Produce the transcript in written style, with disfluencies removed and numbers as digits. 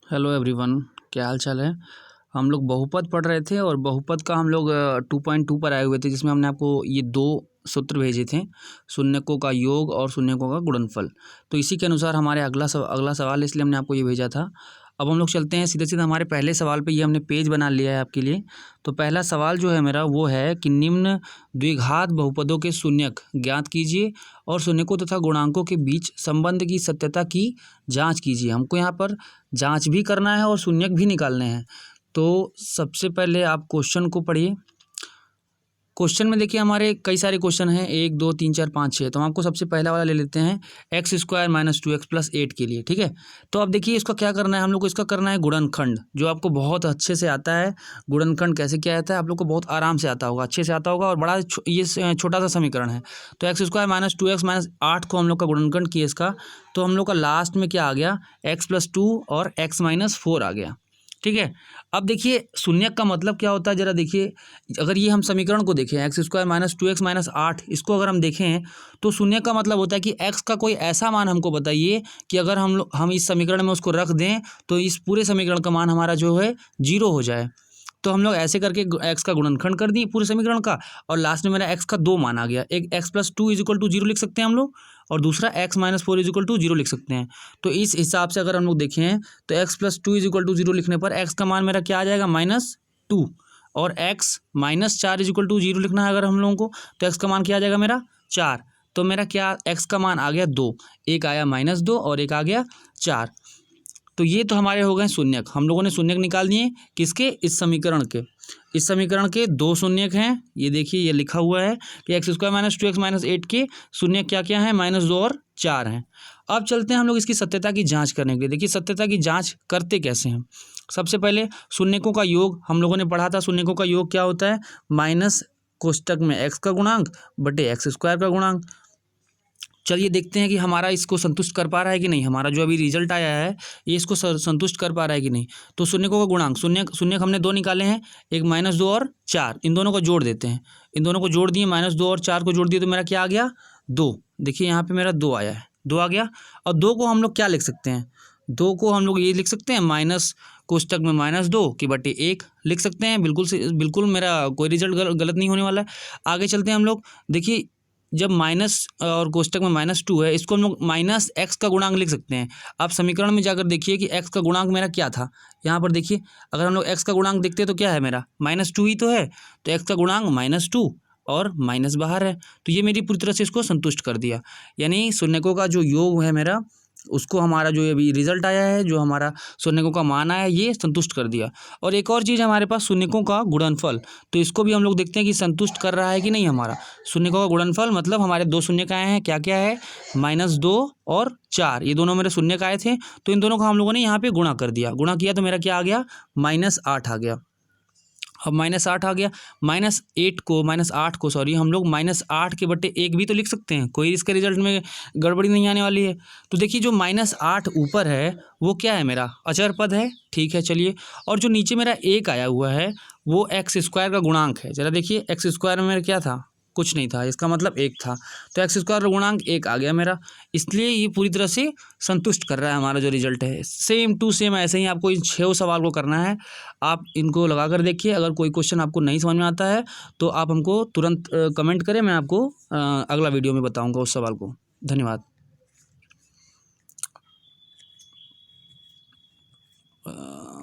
Hello everyone, क्या हाल चाल है। हम लोग बहुपद पढ़ रहे थे और बहुपद का हम लोग 2.2 पर आए हुए थे, जिसमें हमने आपको ये दो सूत्र भेजे थे, शून्यकों का योग और शून्यकों का गुणनफल। तो इसी के अनुसार हमारे अगला सवाल है, इसलिए हमने आपको ये भेजा था। अब हम लोग चलते हैं सीधे सीधे हमारे पहले सवाल पे। ये हमने पेज बना लिया है आपके लिए। तो पहला सवाल जो है मेरा वो है कि निम्न द्विघात बहुपदों के शून्यक ज्ञात कीजिए और शून्यकों तथा गुणांकों के बीच संबंध की सत्यता की जांच कीजिए। हमको यहाँ पर जांच भी करना है और शून्यक भी निकालने हैं। तो सबसे पहले आप क्वेश्चन को पढ़िए। क्वेश्चन में देखिए हमारे कई सारे क्वेश्चन हैं, 1 2 3 4 5 6। तो हम आपको सबसे पहला वाला ले लेते हैं, x² - 2x + 8 के लिए। ठीक है, तो अब देखिए इसका क्या करना है, हम लोग को इसका करना है गुणनखंड, जो आपको बहुत अच्छे से आता है। गुणनखंड कैसे किया जाता है आप लोग को बहुत आराम से आता होगा, अच्छे से आता होगा, और बड़ा ये छोटा सा समीकरण है। तो x² - 2x - 8 को हम लोग का गुणनखंड किए इसका, तो हम लोग का लास्ट में क्या आ गया, x + 2 और x - 4 आ गया। ठीक है, अब देखिए शून्यक का मतलब क्या होता है, जरा देखिए। अगर ये हम समीकरण को देखें, x² - 2x - 8, इसको अगर हम देखें तो शून्यक का मतलब होता है कि x का कोई ऐसा मान हमको बताइए कि अगर हम इस समीकरण में उसको रख दें तो इस पूरे समीकरण का मान हमारा जो है 0 हो जाए। तो हम लोग ऐसे करके x का गुणनखंड कर दिए पूरे समीकरण का, और लास्ट में मेरा x का 2 मान आ गया। एक x + 2 = 0 लिख सकते हैं हम लोग, और दूसरा x - 4 = 0 लिख सकते हैं। तो इस हिसाब से अगर हम लोग देखें तो x + 2 = 0 लिखने पर x का मान मेरा क्या आ जाएगा, -2, और x - 4 = 0 लिखना है अगर हम लोगों को, तो x का मान क्या आ जाएगा मेरा 4। तो मेरा क्या x का मान आ गया 2, एक आया -2 और एक आ गया 4। तो ये तो हमारे हो गए शून्यक। हम लोगों ने शून्यक निकाल दिए किसके, इस समीकरण के। इस समीकरण के दो शून्यक हैं, ये देखिए ये लिखा हुआ है कि x² - 2x - 8 के शून्यक क्या क्या हैं, -2 और 4 हैं। अब चलते हैं हम लोग इसकी सत्यता की जांच करने के लिए। देखिए सत्यता की जांच करते कैसे हैं। सबसे पहले शून्यकों का योग हम लोगों ने पढ़ा था। शून्यकों का योग क्या होता है, माइनस कोष्टक में x का गुणांक बटे x² का गुणांक। चलिए देखते हैं कि हमारा इसको संतुष्ट कर पा रहा है कि नहीं। हमारा जो अभी रिजल्ट आया है ये इसको संतुष्ट कर पा रहा है कि नहीं। तो शून्यकों का गुणांक, शून्यक हमने 2 निकाले हैं, एक -2 और 4, इन दोनों को जोड़ देते हैं। इन दोनों को जोड़ दिए, -2 और 4 को जोड़ दिए तो मेरा क्या आ गया, 2। देखिए यहाँ पे मेरा 2 आया है, 2 आ गया। और 2 को हम लोग क्या लिख सकते हैं, 2 को हम लोग ये लिख सकते हैं माइनस कोष्टक में -2 की बटे 1 लिख सकते हैं। बिल्कुल मेरा कोई रिजल्ट गलत नहीं होने वाला है। आगे चलते हैं हम लोग। देखिए जब माइनस और कोष्टक में -2 है, इसको हम लोग -x का गुणांक लिख सकते हैं। आप समीकरण में जाकर देखिए कि x का गुणांक मेरा क्या था। यहाँ पर देखिए अगर हम लोग x का गुणांक देखते हैं तो क्या है मेरा, -2 ही तो है। तो x का गुणांक -2 और माइनस बाहर है, तो ये मेरी पूरी तरह से इसको संतुष्ट कर दिया। यानी शून्यकों का जो योग है मेरा, उसको हमारा जो अभी रिजल्ट आया है, जो हमारा शून्यकों का मान आया है, ये संतुष्ट कर दिया। और एक और चीज़ हमारे पास शून्यकों का गुणनफल, तो इसको भी हम लोग देखते हैं कि संतुष्ट कर रहा है कि नहीं हमारा। शून्यकों का गुणनफल मतलब हमारे दो शून्यक आए हैं, क्या क्या है, -2 और 4, ये दोनों मेरे शून्यक आए थे। तो इन दोनों को हम लोगों ने यहाँ पे गुणा कर दिया। गुणा किया तो मेरा क्या आ गया, -8 आ गया। अब -8 आ गया, -8 को सॉरी हम लोग -8 के बटे 1 भी तो लिख सकते हैं, कोई इसके रिजल्ट में गड़बड़ी नहीं आने वाली है। तो देखिए जो -8 ऊपर है वो क्या है, मेरा अचर पद है। ठीक है चलिए, और जो नीचे मेरा 1 आया हुआ है वो x² का गुणांक है। जरा देखिए x² में मेरा क्या था, कुछ नहीं था, इसका मतलब 1 था। तो x² का गुणांक 1 आ गया मेरा, इसलिए ये पूरी तरह से संतुष्ट कर रहा है हमारा जो रिजल्ट है। सेम टू सेम ऐसे ही आपको इन 6 सवाल को करना है। आप इनको लगा कर देखिए, अगर कोई क्वेश्चन आपको नहीं समझ में आता है तो आप हमको तुरंत कमेंट करें, मैं आपको अगला वीडियो में बताऊँगा उस सवाल को। धन्यवाद।